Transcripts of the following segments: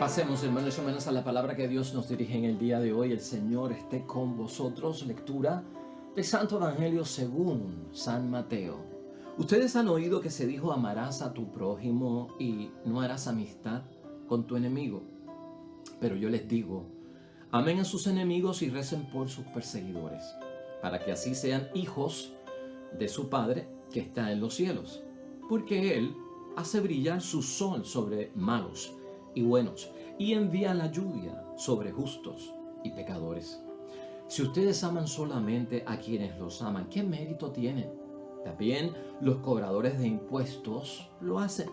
Pasemos, hermanos y hermanas, a la palabra que Dios nos dirige en el día de hoy. El Señor esté con vosotros. Lectura del Santo Evangelio según San Mateo. Ustedes han oído que se dijo: amarás a tu prójimo y no harás amistad con tu enemigo. Pero yo les digo: amen a sus enemigos y recen por sus perseguidores, para que así sean hijos de su Padre que está en los cielos. Porque Él hace brillar su sol sobre malos y buenos, y envía la lluvia sobre justos y pecadores. Si ustedes aman solamente a quienes los aman, ¿qué mérito tienen? También los cobradores de impuestos lo hacen.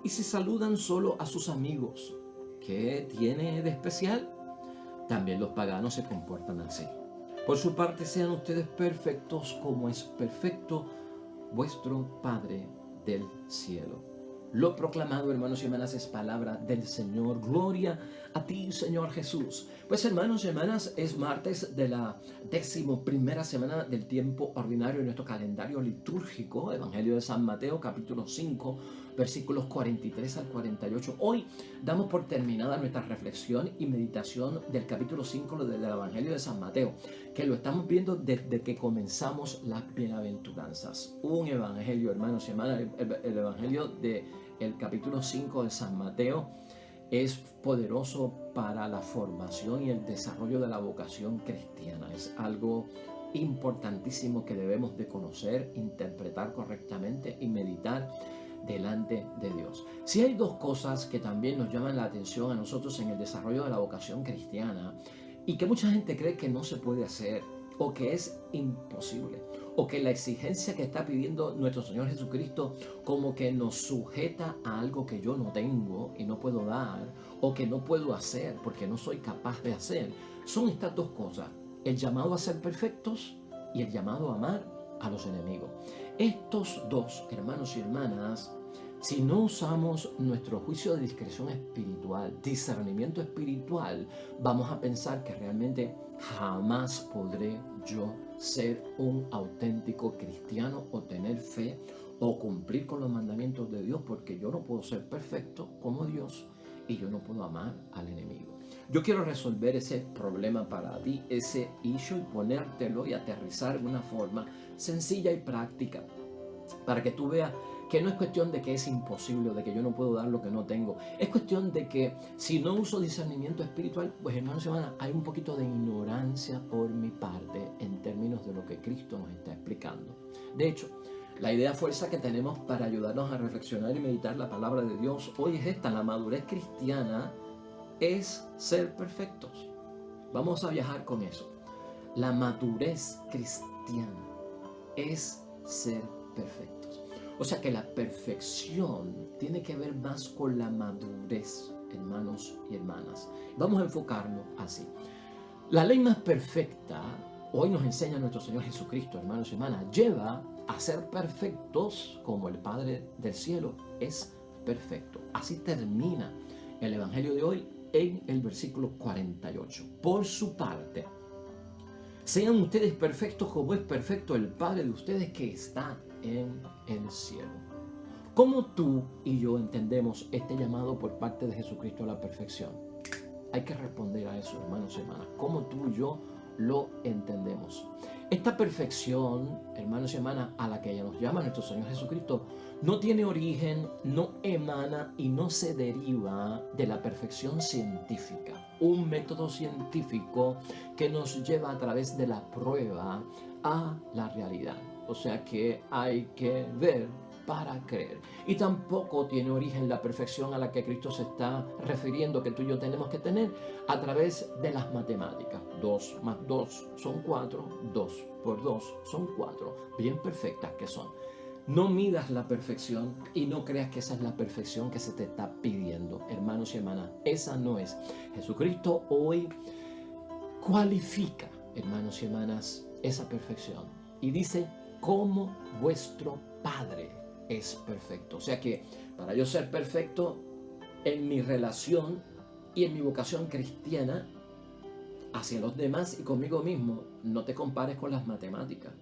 Y si saludan solo a sus amigos, ¿qué tiene de especial? También los paganos se comportan así. Por su parte, sean ustedes perfectos como es perfecto vuestro Padre del cielo. Lo proclamado, hermanos y hermanas, es palabra del Señor. Gloria a ti, Señor Jesús. Pues, hermanos y hermanas, es martes de la 11ª semana del tiempo ordinario en nuestro calendario litúrgico. Evangelio de San Mateo, capítulo 5, versículos 43 al 48. Hoy damos por terminada nuestra reflexión y meditación del capítulo 5 del Evangelio de San Mateo, que lo estamos viendo desde que comenzamos las bienaventuranzas. Un evangelio, hermanos y hermanas, el evangelio del capítulo 5 de San Mateo es poderoso para la formación y el desarrollo de la vocación cristiana. Es algo importantísimo que debemos de conocer, interpretar correctamente y meditar delante de Dios. Si hay dos cosas que también nos llaman la atención a nosotros en el desarrollo de la vocación cristiana y que mucha gente cree que no se puede hacer o que es imposible, o que la exigencia que está pidiendo nuestro Señor Jesucristo como que nos sujeta a algo que yo no tengo y no puedo dar, o que no puedo hacer porque no soy capaz de hacer, son estas dos cosas: el llamado a ser perfectos y el llamado a amar a los enemigos. Estos dos, hermanos y hermanas, si no usamos nuestro juicio de discreción espiritual, discernimiento espiritual, vamos a pensar que realmente jamás podré yo ser un auténtico cristiano o tener fe o cumplir con los mandamientos de Dios, porque yo no puedo ser perfecto como Dios y yo no puedo amar al enemigo. Yo quiero resolver ese problema para ti, ese issue, y ponértelo y aterrizar de una forma sencilla y práctica para que tú veas que no es cuestión de que es imposible o de que yo no puedo dar lo que no tengo. Es cuestión de que si no uso discernimiento espiritual, pues, hermanos y hermanas, hay un poquito de ignorancia por mi parte en términos de lo que Cristo nos está explicando. De hecho, la idea fuerza que tenemos para ayudarnos a reflexionar y meditar la palabra de Dios hoy es esta: la madurez cristiana es ser perfectos. Vamos a viajar con eso. La madurez cristiana es ser perfectos. O sea que la perfección tiene que ver más con la madurez, hermanos y hermanas. Vamos a enfocarnos así. La ley más perfecta, hoy nos enseña nuestro Señor Jesucristo, hermanos y hermanas, lleva a ser perfectos como el Padre del cielo es perfecto. Así termina el Evangelio de hoy en el versículo 48. Por su parte, sean ustedes perfectos como es perfecto el Padre de ustedes que está en el cielo. ¿Cómo tú y yo entendemos este llamado por parte de Jesucristo a la perfección? Hay que responder a eso, hermanos y hermanas. ¿Cómo tú y yo lo entendemos? Esta perfección, hermanos y hermanas, a la que nos llama nuestro Señor Jesucristo, no tiene origen, no emana y no se deriva de la perfección científica. Un método científico que nos lleva a través de la prueba a la realidad. O sea que hay que ver para creer. Y tampoco tiene origen la perfección a la que Cristo se está refiriendo, que tú y yo tenemos que tener a través de las matemáticas. 2 más 2 son 4, 2 por 2 son 4, bien perfectas que son. No midas la perfección y no creas que esa es la perfección que se te está pidiendo, hermanos y hermanas. Esa no es. Jesucristo hoy cualifica, hermanos y hermanas, esa perfección y dice: como vuestro Padre es perfecto. O sea que para yo ser perfecto en mi relación y en mi vocación cristiana hacia los demás y conmigo mismo, no te compares con las matemáticas,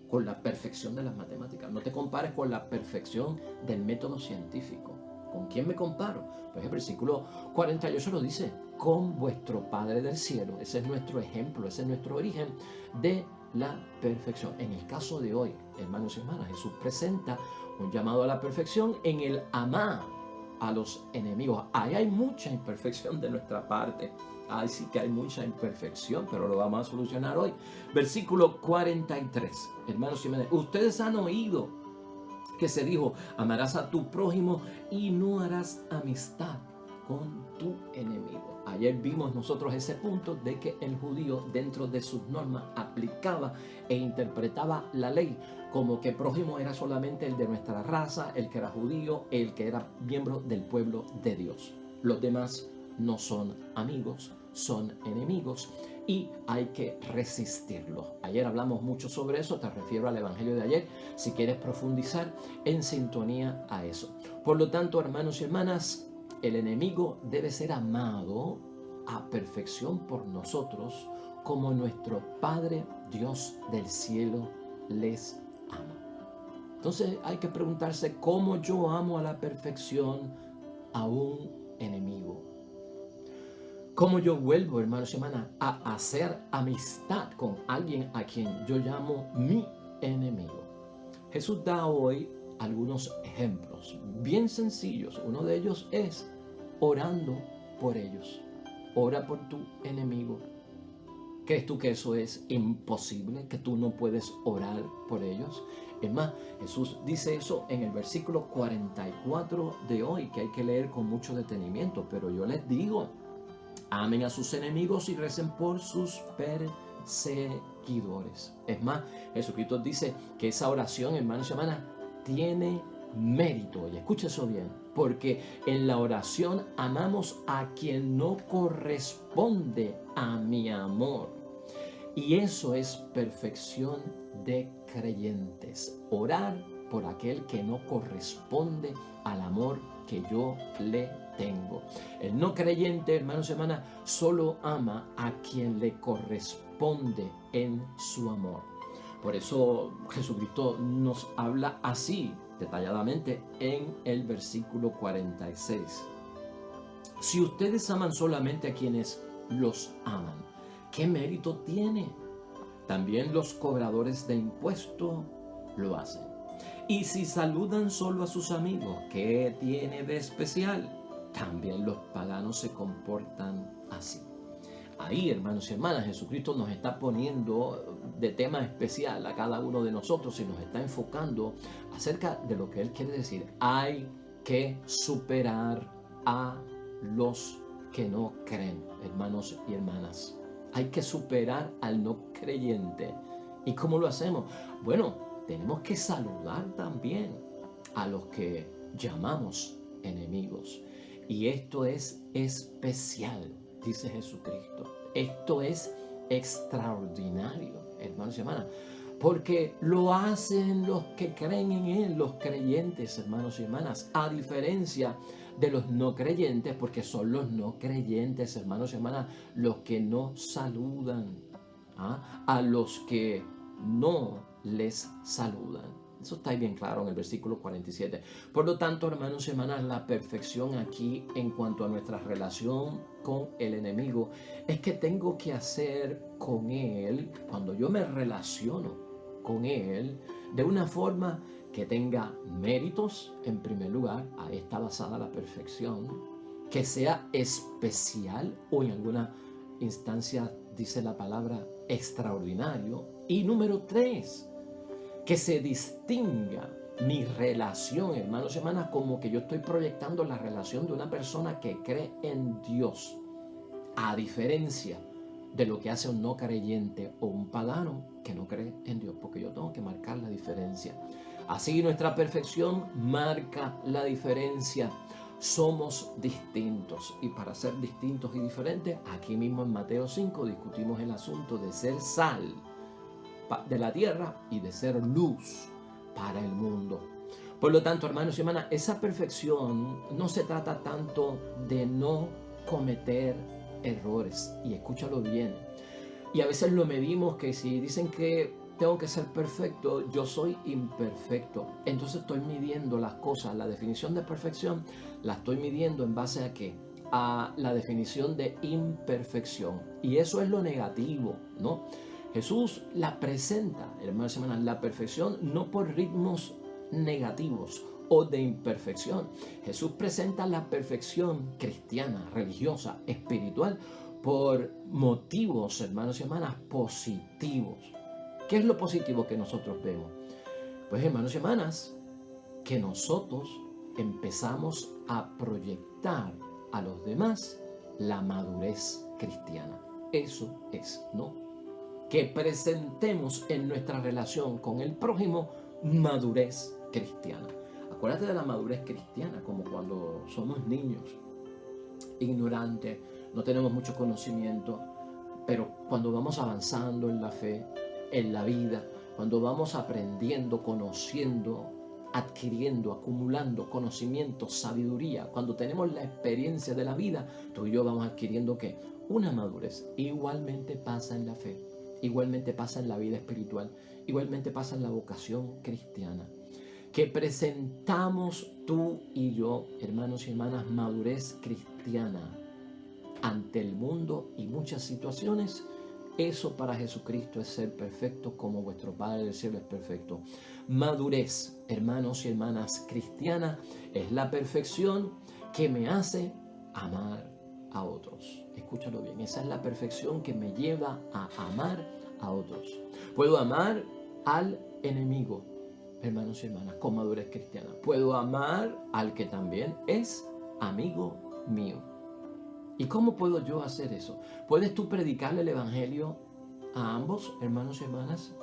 con la perfección de las matemáticas. No te compares con la perfección del método científico. ¿Con quién me comparo? Pues el versículo 48 lo dice, con vuestro Padre del cielo. Ese es nuestro ejemplo, ese es nuestro origen de la perfección. En el caso de hoy, hermanos y hermanas, Jesús presenta un llamado a la perfección en el amar a los enemigos. Ahí hay mucha imperfección de nuestra parte. Ahí sí que hay mucha imperfección, pero lo vamos a solucionar hoy. Versículo 43. Hermanos y hermanas, ustedes han oído que se dijo, amarás a tu prójimo y no harás amistad con tu enemigo. Ayer vimos nosotros ese punto de que el judío dentro de sus normas aplicaba e interpretaba la ley como que prójimo era solamente el de nuestra raza, el que era judío, el que era miembro del pueblo de Dios. Los demás no son amigos, son enemigos y hay que resistirlos. Ayer hablamos mucho sobre eso, te refiero al evangelio de ayer, si quieres profundizar en sintonía a eso. Por lo tanto, hermanos y hermanas, el enemigo debe ser amado a perfección por nosotros como nuestro Padre Dios del cielo les ama. Entonces hay que preguntarse cómo yo amo a la perfección a un enemigo. ¿Cómo yo vuelvo, hermanos y hermanas, a hacer amistad con alguien a quien yo llamo mi enemigo? Jesús da hoy algunos ejemplos bien sencillos. Uno de ellos es orando por ellos. Ora por tu enemigo. ¿Crees tú que eso es imposible? ¿Que tú no puedes orar por ellos? Es más, Jesús dice eso en el versículo 44 de hoy, que hay que leer con mucho detenimiento. Pero yo les digo, amen a sus enemigos y recen por sus perseguidores. Es más, Jesucristo dice que esa oración, hermanos y hermanas, tiene mérito. Y escucha eso bien, porque en la oración amamos a quien no corresponde a mi amor. Y eso es perfección de creyentes. Orar por aquel que no corresponde al amor que yo le tengo. El no creyente, hermanos y hermanas, solo ama a quien le corresponde en su amor. Por eso Jesucristo nos habla así, detalladamente, en el versículo 46. Si ustedes aman solamente a quienes los aman, ¿qué mérito tiene? También los cobradores de impuestos lo hacen. Y si saludan solo a sus amigos, ¿qué tiene de especial? También los paganos se comportan así. Ahí, hermanos y hermanas, Jesucristo nos está poniendo de tema especial a cada uno de nosotros y nos está enfocando acerca de lo que Él quiere decir. Hay que superar a los que no creen, hermanos y hermanas. Hay que superar al no creyente. ¿Y cómo lo hacemos? Bueno, tenemos que saludar también a los que llamamos enemigos. Y esto es especial, dice Jesucristo. Esto es extraordinario, hermanos y hermanas, porque lo hacen los que creen en Él, los creyentes, hermanos y hermanas, a diferencia de los no creyentes, porque son los no creyentes, hermanos y hermanas, los que no saludan a los que no les saludan. Eso está bien claro en el versículo 47. Por lo tanto, hermanos y hermanas, la perfección aquí en cuanto a nuestra relación con el enemigo es que tengo que hacer con él, cuando yo me relaciono con él, de una forma que tenga méritos, en primer lugar. Ahí está basada la perfección. Que sea especial o en alguna instancia dice la palabra extraordinario. Y número 3, que se distinga mi relación, hermanos y hermanas, como que yo estoy proyectando la relación de una persona que cree en Dios, a diferencia de lo que hace un no creyente o un pagano que no cree en Dios, porque yo tengo que marcar la diferencia. Así nuestra perfección marca la diferencia. Somos distintos, y para ser distintos y diferentes, aquí mismo en Mateo 5 discutimos el asunto de ser sal de la tierra y de ser luz para el mundo. Por lo tanto, hermanos y hermanas, esa perfección no se trata tanto de no cometer errores, y escúchalo bien. Y a veces lo medimos que si dicen que tengo que ser perfecto, yo soy imperfecto. Entonces estoy midiendo las cosas. La definición de perfección la estoy midiendo en base a ¿qué? A la definición de imperfección. Y eso es lo negativo, ¿no? Jesús la presenta, hermanos y hermanas, la perfección no por ritmos negativos o de imperfección. Jesús presenta la perfección cristiana, religiosa, espiritual, por motivos, hermanos y hermanas, positivos. ¿Qué es lo positivo que nosotros vemos? Pues, hermanos y hermanas, que nosotros empezamos a proyectar a los demás la madurez cristiana. Eso es, ¿no? Que presentemos en nuestra relación con el prójimo madurez cristiana. Acuérdate de la madurez cristiana, como cuando somos niños, ignorantes, no tenemos mucho conocimiento, pero cuando vamos avanzando en la fe, en la vida, cuando vamos aprendiendo, conociendo, adquiriendo, acumulando conocimiento, sabiduría, cuando tenemos la experiencia de la vida, tú y yo vamos adquiriendo ¿qué? Una madurez. Igualmente pasa en la fe, igualmente pasa en la vida espiritual, igualmente pasa en la vocación cristiana. Que presentamos tú y yo, hermanos y hermanas, madurez cristiana ante el mundo y muchas situaciones. Eso para Jesucristo es ser perfecto como vuestro Padre del cielo es perfecto. Madurez, hermanos y hermanas cristiana, es la perfección que me hace amar a otros. Escúchalo bien, esa es la perfección que me lleva a amar a otros. Puedo amar al enemigo, hermanos y hermanas, con madurez cristiana. Puedo amar al que también es amigo mío. ¿Y cómo puedo yo hacer eso? ¿Puedes tú predicarle el evangelio a ambos, hermanos y hermanas?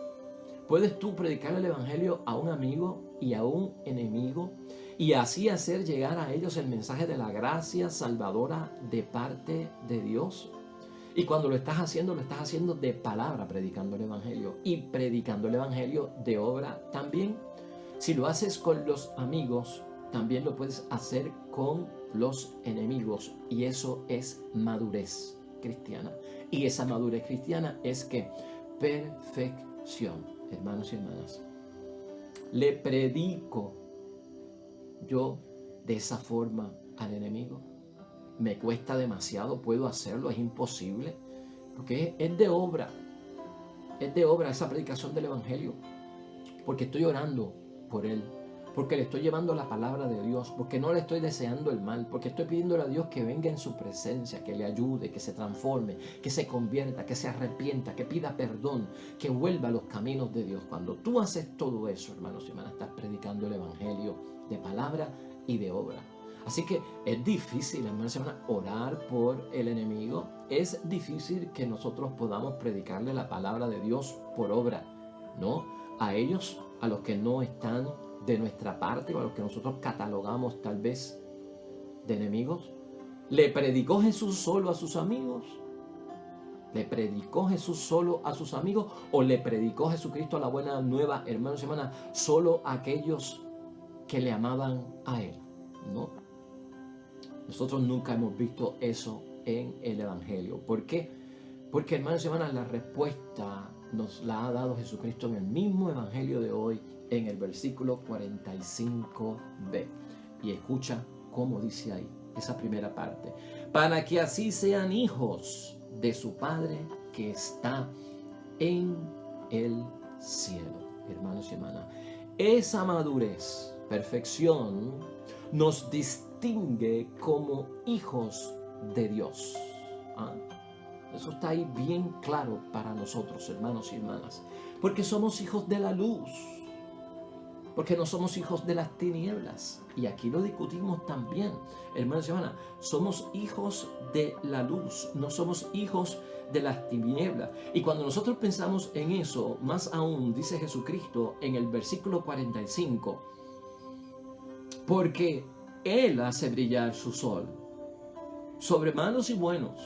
¿Puedes tú predicarle el evangelio a un amigo y a un enemigo y así hacer llegar a ellos el mensaje de la gracia salvadora de parte de Dios? Y cuando lo estás haciendo de palabra, predicando el evangelio, y predicando el evangelio de obra también. Si lo haces con los amigos, también lo puedes hacer con los enemigos, y eso es madurez cristiana. Y esa madurez cristiana es que perfección, hermanos y hermanas. Le predico yo de esa forma al enemigo. Me cuesta demasiado, puedo hacerlo, es imposible, porque es de obra esa predicación del evangelio, porque estoy orando por él, porque le estoy llevando la palabra de Dios, porque no le estoy deseando el mal, porque estoy pidiéndole a Dios que venga en su presencia, que le ayude, que se transforme, que se convierta, que se arrepienta, que pida perdón, que vuelva a los caminos de Dios. Cuando tú haces todo eso, hermanos y hermanas, estás predicando el evangelio de palabra y de obra. Así que es difícil, hermanos y hermanas, orar por el enemigo. Es difícil que nosotros podamos predicarle la palabra de Dios por obra, ¿no? A ellos, a los que no están de nuestra parte o a los que nosotros catalogamos tal vez de enemigos. ¿Le predicó Jesús solo a sus amigos? ¿Le predicó Jesús solo a sus amigos? ¿O le predicó Jesucristo la buena nueva, hermanos y hermanas, solo a aquellos que le amaban a Él? ¿No? Nosotros nunca hemos visto eso en el Evangelio. ¿Por qué? Porque, hermanos y hermanas, la respuesta nos la ha dado Jesucristo en el mismo Evangelio de hoy, en el versículo 45b. Y escucha cómo dice ahí, esa primera parte. Para que así sean hijos de su Padre que está en el cielo. Hermanos y hermanas, esa madurez, perfección, nos distingue como hijos de Dios. Eso está ahí bien claro para nosotros, hermanos y hermanas. Porque somos hijos de la luz. Porque no somos hijos de las tinieblas. Y aquí lo discutimos también, hermanos y hermanas. Somos hijos de la luz. No somos hijos de las tinieblas. Y cuando nosotros pensamos en eso, más aún, dice Jesucristo en el versículo 45, porque Él hace brillar su sol sobre malos y buenos,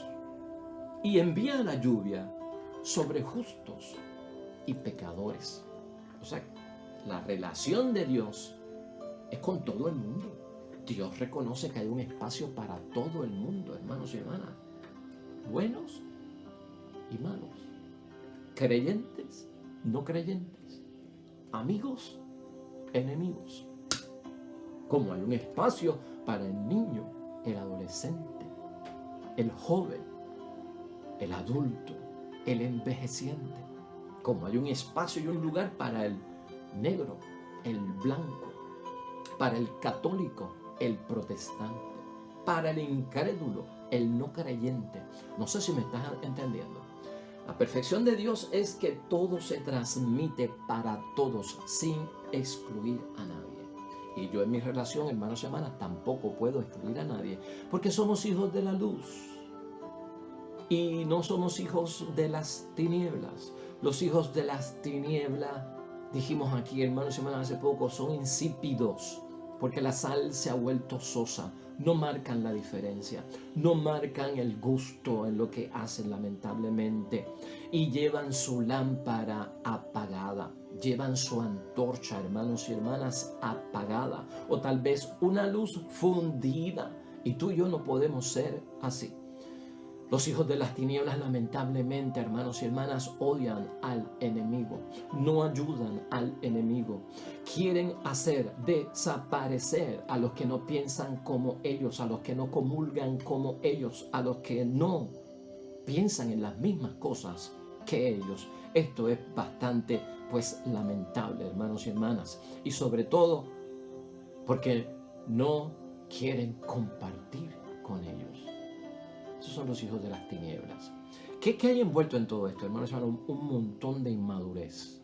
y envía la lluvia sobre justos y pecadores. O sea, la relación de Dios es con todo el mundo. Dios reconoce que hay un espacio para todo el mundo, hermanos y hermanas. Buenos y malos. Creyentes no creyentes, amigos, enemigos. Como hay un espacio para el niño, el adolescente, el joven, el adulto, el envejeciente. Como hay un espacio y un lugar para el negro, el blanco, para el católico, el protestante, para el incrédulo, el no creyente. No sé si me estás entendiendo. La perfección de Dios es que todo se transmite para todos sin excluir a nadie. Y yo en mi relación, hermanos y hermanas, tampoco puedo excluir a nadie porque somos hijos de la luz y no somos hijos de las tinieblas. Los hijos de las tinieblas, dijimos aquí, hermanos y hermanas, hace poco, son insípidos porque la sal se ha vuelto sosa. No marcan la diferencia, no marcan el gusto en lo que hacen, lamentablemente, y llevan su lámpara apagada, llevan su antorcha, hermanos y hermanas, apagada, o tal vez una luz fundida, y tú y yo no podemos ser así. Los hijos de las tinieblas, lamentablemente, hermanos y hermanas, odian al enemigo, no ayudan al enemigo. Quieren hacer desaparecer a los que no piensan como ellos, a los que no comulgan como ellos, a los que no piensan en las mismas cosas que ellos. Esto es bastante, lamentable, hermanos y hermanas. Y sobre todo, porque no quieren compartir con ellos. Esos son los hijos de las tinieblas. ¿Qué hay envuelto en todo esto, hermanos? Un montón de inmadurez,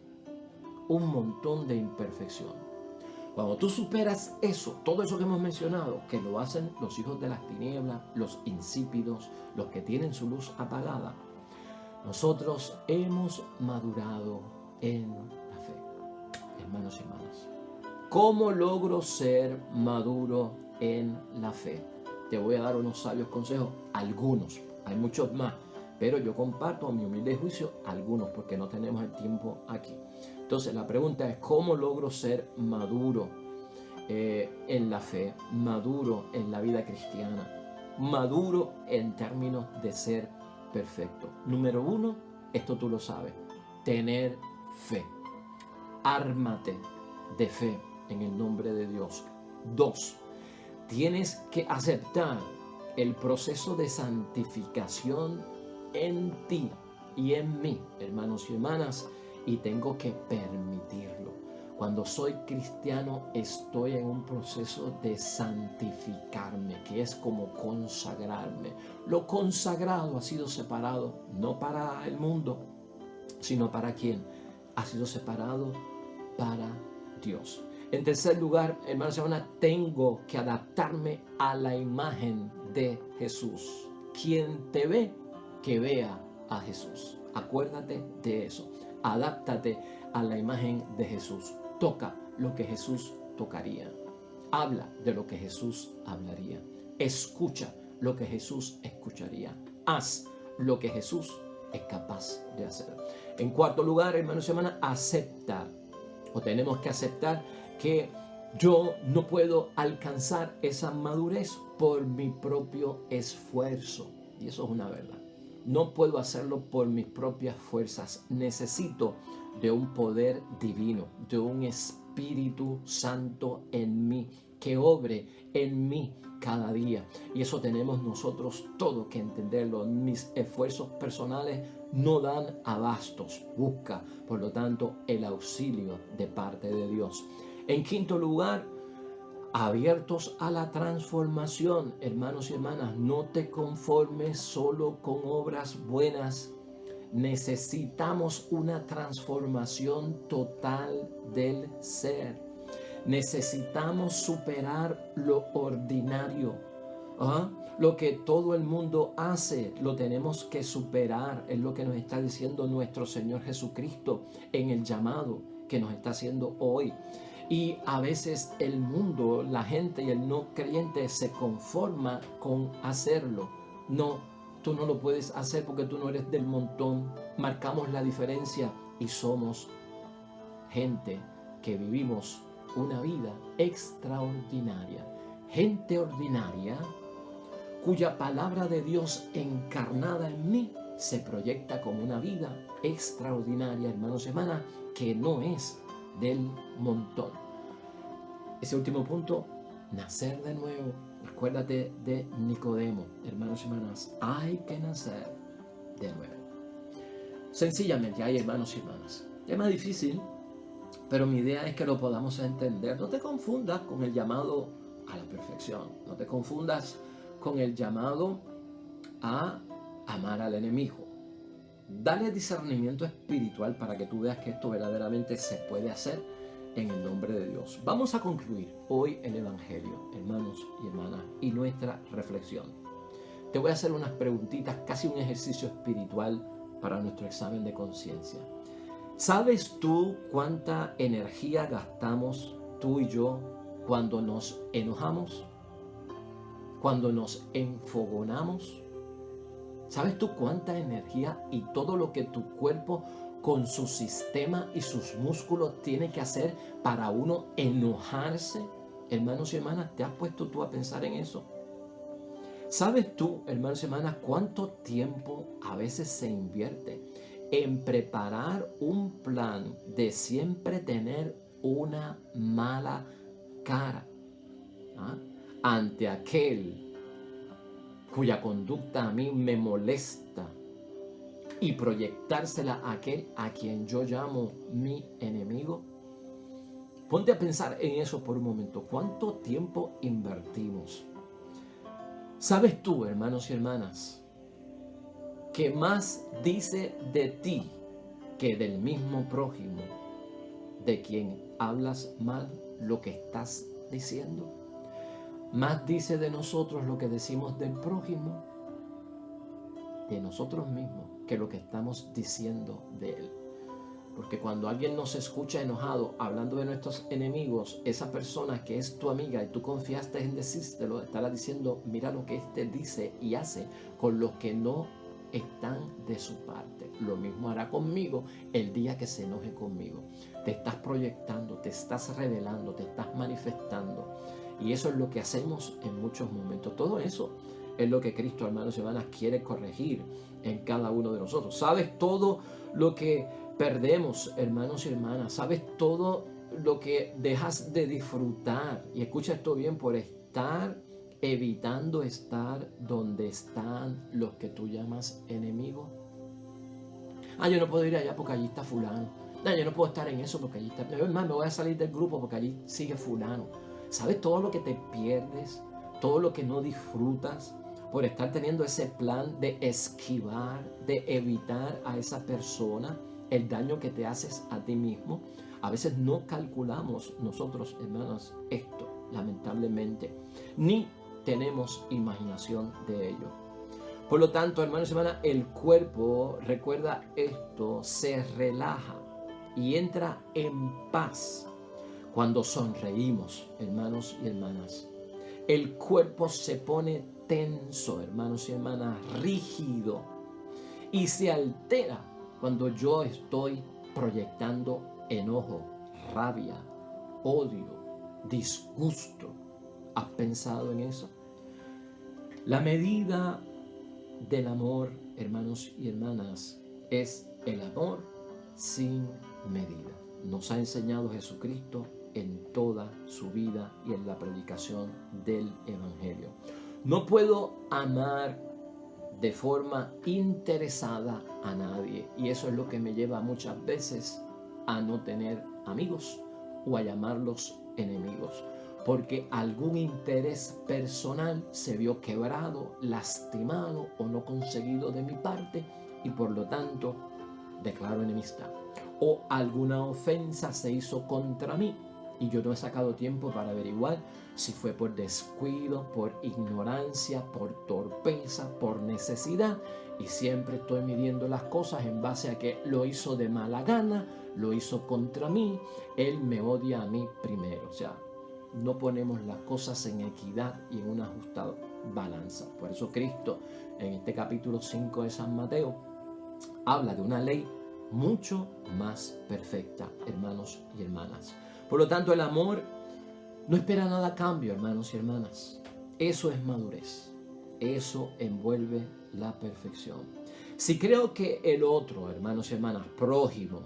un montón de imperfección. Cuando tú superas eso, todo eso que hemos mencionado, que lo hacen los hijos de las tinieblas, los insípidos, los que tienen su luz apagada, nosotros hemos madurado en la fe. Hermanos y hermanas, ¿cómo logro ser maduro en la fe? Te voy a dar unos sabios consejos, algunos, hay muchos más, pero yo comparto a mi humilde juicio algunos porque no tenemos el tiempo aquí. Entonces la pregunta es, ¿cómo logro ser maduro en la fe, maduro en la vida cristiana, maduro en términos de ser perfecto? Número 1, esto tú lo sabes, tener fe. Ármate de fe en el nombre de Dios. 2, tienes que aceptar el proceso de santificación en ti y en mí, hermanos y hermanas, y tengo que permitirlo. Cuando soy cristiano estoy en un proceso de santificarme, que es como consagrarme. Lo consagrado ha sido separado, no para el mundo, sino para ¿quién? Ha sido separado para Dios. En tercer lugar, hermanos y hermanas, tengo que adaptarme a la imagen de Jesús. Quien te ve, que vea a Jesús. Acuérdate de eso. Adáptate a la imagen de Jesús. Toca lo que Jesús tocaría. Habla de lo que Jesús hablaría. Escucha lo que Jesús escucharía. Haz lo que Jesús es capaz de hacer. En cuarto lugar, hermanos y hermanas, acepta, o tenemos que aceptar que yo no puedo alcanzar esa madurez por mi propio esfuerzo. Y eso es una verdad. No puedo hacerlo por mis propias fuerzas. Necesito de un poder divino, de un Espíritu Santo en mí, que obre en mí cada día. Y eso tenemos nosotros todo que entenderlo. Mis esfuerzos personales no dan abastos. Busca, por lo tanto, el auxilio de parte de Dios. En quinto lugar, abiertos a la transformación. Hermanos y hermanas, no te conformes solo con obras buenas. Necesitamos una transformación total del ser. Necesitamos superar lo ordinario. Lo que todo el mundo hace, lo tenemos que superar. Es lo que nos está diciendo nuestro Señor Jesucristo en el llamado que nos está haciendo hoy. Y a veces el mundo, la gente y el no creyente se conforma con hacerlo. No, tú no lo puedes hacer porque tú no eres del montón. Marcamos la diferencia y somos gente que vivimos una vida extraordinaria. Gente ordinaria cuya palabra de Dios encarnada en mí se proyecta como una vida extraordinaria, hermanos y hermanas, que no es del montón. Ese último punto, nacer de nuevo. Acuérdate de Nicodemo, hermanos y hermanas, hay que nacer de nuevo. Sencillamente, hay hermanos y hermanas. Tema difícil, pero mi idea es que lo podamos entender. No te confundas con el llamado a la perfección. No te confundas con el llamado a amar al enemigo. Dale discernimiento espiritual para que tú veas que esto verdaderamente se puede hacer en el nombre de Dios. Vamos a concluir hoy el Evangelio, hermanos y hermanas, y nuestra reflexión. Te voy a hacer unas preguntitas, casi un ejercicio espiritual para nuestro examen de conciencia. ¿Sabes tú cuánta energía gastamos tú y yo cuando nos enojamos? Cuando nos enfogonamos. ¿Sabes tú cuánta energía y todo lo que tu cuerpo con su sistema y sus músculos tiene que hacer para uno enojarse? Hermanos y hermanas, ¿te has puesto tú a pensar en eso? ¿Sabes tú, hermanos y hermanas, cuánto tiempo a veces se invierte en preparar un plan de siempre tener una mala cara ante aquel cuya conducta a mí me molesta y proyectársela a aquel a quien yo llamo mi enemigo? Ponte a pensar en eso por un momento. ¿Cuánto tiempo invertimos? ¿Sabes tú, hermanos y hermanas, que más dice de ti que del mismo prójimo de quien hablas mal lo que estás diciendo? Más dice de nosotros lo que decimos del prójimo, de nosotros mismos, que lo que estamos diciendo de él. Porque cuando alguien nos escucha enojado hablando de nuestros enemigos, esa persona que es tu amiga y tú confiaste en decírselo, estará diciendo, mira lo que éste dice y hace con los que no están de su parte. Lo mismo hará conmigo el día que se enoje conmigo. Te estás proyectando, te estás revelando, te estás manifestando. Y eso es lo que hacemos en muchos momentos. Todo eso es lo que Cristo, hermanos y hermanas, quiere corregir en cada uno de nosotros. ¿Sabes todo lo que perdemos, hermanos y hermanas? ¿Sabes todo lo que dejas de disfrutar? Y escucha esto bien, por estar evitando estar donde están los que tú llamas enemigos. Yo no puedo ir allá porque allí está fulano. Yo no puedo estar en eso porque allí está. Es más, me voy a salir del grupo porque allí sigue fulano. ¿Sabes todo lo que te pierdes? Todo lo que no disfrutas por estar teniendo ese plan de esquivar, de evitar a esa persona, el daño que te haces a ti mismo. A veces no calculamos nosotros, hermanos, esto, lamentablemente, ni tenemos imaginación de ello. Por lo tanto, hermanos y hermanas, el cuerpo, recuerda esto, se relaja y entra en paz cuando sonreímos, hermanos y hermanas. El cuerpo se pone tenso, hermanos y hermanas, rígido, y se altera cuando yo estoy proyectando enojo, rabia, odio, disgusto. ¿Has pensado en eso? La medida del amor, hermanos y hermanas, es el amor sin medida. Nos ha enseñado Jesucristo en toda su vida y en la predicación del Evangelio. No puedo amar de forma interesada a nadie, y eso es lo que me lleva muchas veces a no tener amigos o a llamarlos enemigos, porque algún interés personal se vio quebrado, lastimado o no conseguido de mi parte, y por lo tanto declaro enemistad, o alguna ofensa se hizo contra mí y yo no he sacado tiempo para averiguar si fue por descuido, por ignorancia, por torpeza, por necesidad, y siempre estoy midiendo las cosas en base a que lo hizo de mala gana, lo hizo contra mí, él me odia a mí primero. O sea, no ponemos las cosas en equidad y en una justa balanza. Por eso Cristo en este capítulo 5 de San Mateo habla de una ley mucho más perfecta, hermanos y hermanas. Por lo tanto, el amor no espera nada a cambio, hermanos y hermanas. Eso es madurez. Eso envuelve la perfección. Si creo que el otro, hermanos y hermanas, prójimo,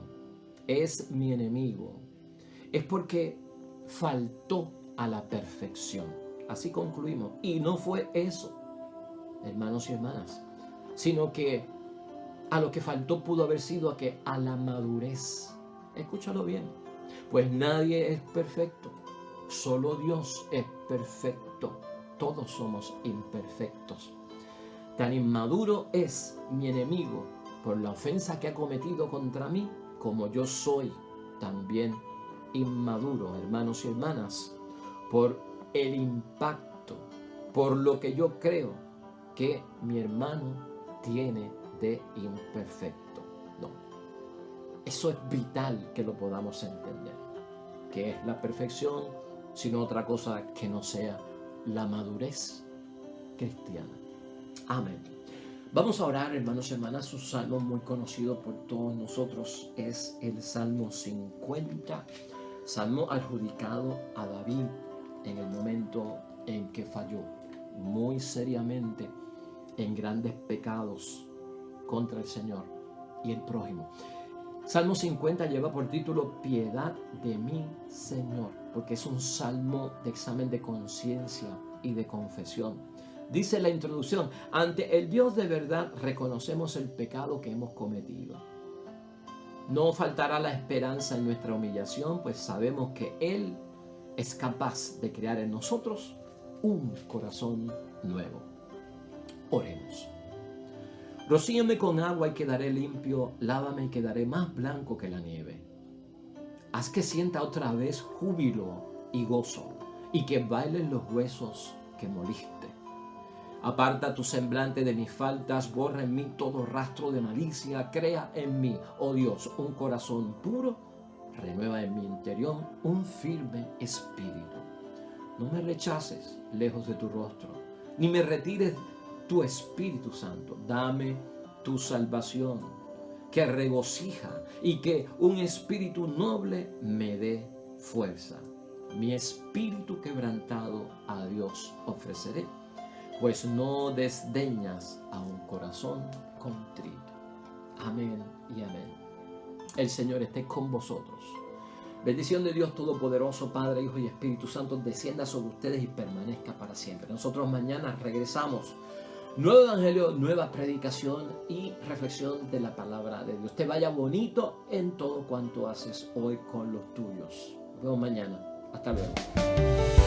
es mi enemigo, es porque faltó a la perfección. Así concluimos. Y no fue eso, hermanos y hermanas, sino que a lo que faltó pudo haber sido a la madurez. Escúchalo bien. Pues nadie es perfecto. Solo Dios es perfecto. Todos somos imperfectos. Tan inmaduro es mi enemigo por la ofensa que ha cometido contra mí, como yo soy también inmaduro, hermanos y hermanas, por el impacto, por lo que yo creo que mi hermano tiene de imperfecto. No, eso es vital que lo podamos entender. ¿Qué es la perfección? Sino otra cosa que no sea la madurez cristiana. Amén. Vamos a orar, hermanos y hermanas. Un salmo muy conocido por todos nosotros es el Salmo 50, salmo adjudicado a David en el momento en que falló muy seriamente en grandes pecados contra el Señor y el prójimo. Salmo 50 lleva por título Piedad de mí, Señor, porque es un salmo de examen de conciencia y de confesión. Dice la introducción: ante el Dios de verdad reconocemos el pecado que hemos cometido. No faltará la esperanza en nuestra humillación, pues sabemos que Él es capaz de crear en nosotros un corazón nuevo. Oremos. Rocíame con agua y quedaré limpio, lávame y quedaré más blanco que la nieve. Haz que sienta otra vez júbilo y gozo, y que bailen los huesos que moliste. Aparta tu semblante de mis faltas, borra en mí todo rastro de malicia, crea en mí, oh Dios, un corazón puro, renueva en mi interior un firme espíritu. No me rechaces lejos de tu rostro, ni me retires tu Espíritu Santo. Dame tu salvación, que regocija, y que un espíritu noble me dé fuerza. Mi espíritu quebrantado a Dios ofreceré, pues no desdeñas a un corazón contrito. Amén y amén. El Señor esté con vosotros. Bendición de Dios Todopoderoso, Padre, Hijo y Espíritu Santo, descienda sobre ustedes y permanezca para siempre. Nosotros mañana regresamos. Nuevo evangelio, nueva predicación y reflexión de la palabra de Dios. Te vaya bonito en todo cuanto haces hoy con los tuyos. Nos vemos mañana. Hasta luego.